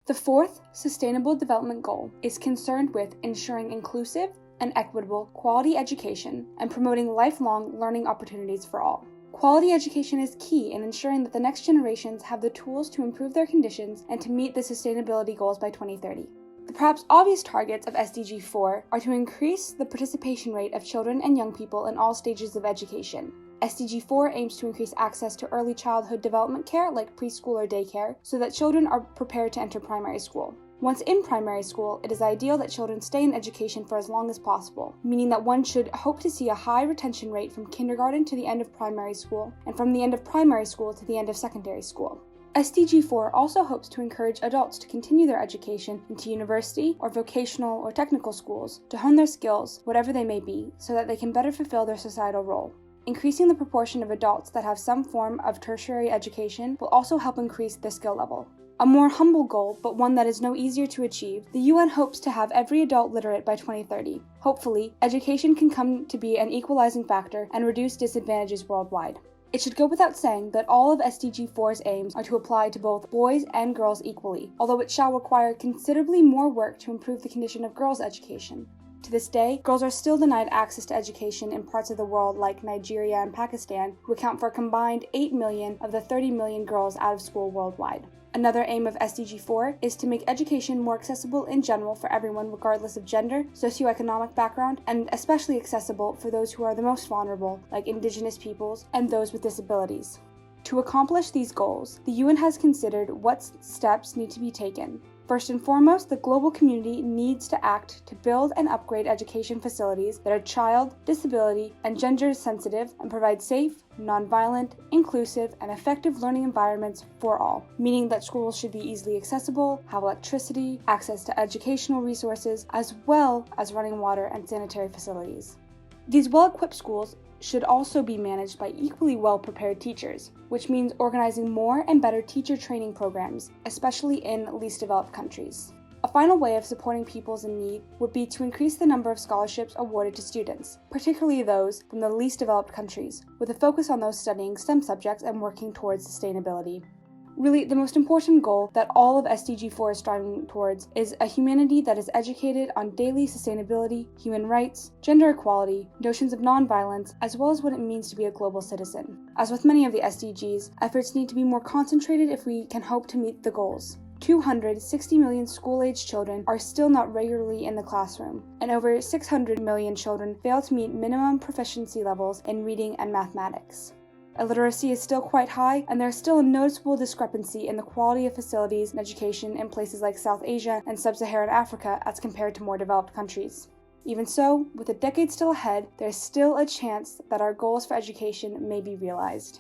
The fourth Sustainable Development Goal is concerned with ensuring inclusive and equitable quality education and promoting lifelong learning opportunities for all. Quality education is key in ensuring that the next generations have the tools to improve their conditions and to meet the sustainability goals by 2030. The perhaps obvious targets of SDG 4 are to increase the participation rate of children and young people in all stages of education. SDG 4 aims to increase access to early childhood development care like preschool or daycare so that children are prepared to enter primary school. Once in primary school, it is ideal that children stay in education for as long as possible, meaning that one should hope to see a high retention rate from kindergarten to the end of primary school, and from the end of primary school to the end of secondary school. SDG 4 also hopes to encourage adults to continue their education into university or vocational or technical schools to hone their skills, whatever they may be, so that they can better fulfill their societal role. Increasing the proportion of adults that have some form of tertiary education will also help increase their skill level. A more humble goal, but one that is no easier to achieve, the UN hopes to have every adult literate by 2030. Hopefully, education can come to be an equalizing factor and reduce disadvantages worldwide. It should go without saying that all of SDG 4's aims are to apply to both boys and girls equally, although it shall require considerably more work to improve the condition of girls' education. To this day, girls are still denied access to education in parts of the world like Nigeria and Pakistan, who account for a combined 8 million of the 30 million girls out of school worldwide. Another aim of SDG 4 is to make education more accessible in general for everyone regardless of gender, socioeconomic background, and especially accessible for those who are the most vulnerable, like Indigenous peoples and those with disabilities. To accomplish these goals, the UN has considered what steps need to be taken. First and foremost, the global community needs to act to build and upgrade education facilities that are child, disability, and gender sensitive and provide safe, nonviolent, inclusive, and effective learning environments for all, meaning that schools should be easily accessible, have electricity, access to educational resources, as well as running water and sanitary facilities. These well-equipped schools should also be managed by equally well-prepared teachers, which means organizing more and better teacher training programs, especially in least developed countries. A final way of supporting peoples in need would be to increase the number of scholarships awarded to students, particularly those from the least developed countries, with a focus on those studying STEM subjects and working towards sustainability. Really, the most important goal that all of SDG 4 is striving towards is a humanity that is educated on daily sustainability, human rights, gender equality, notions of nonviolence, as well as what it means to be a global citizen. As with many of the SDGs, efforts need to be more concentrated if we can hope to meet the goals. 260 million school-aged children are still not regularly in the classroom, and over 600 million children fail to meet minimum proficiency levels in reading and mathematics. Illiteracy is still quite high, and there is still a noticeable discrepancy in the quality of facilities and education in places like South Asia and Sub-Saharan Africa as compared to more developed countries. Even so, with a decade still ahead, there is still a chance that our goals for education may be realized.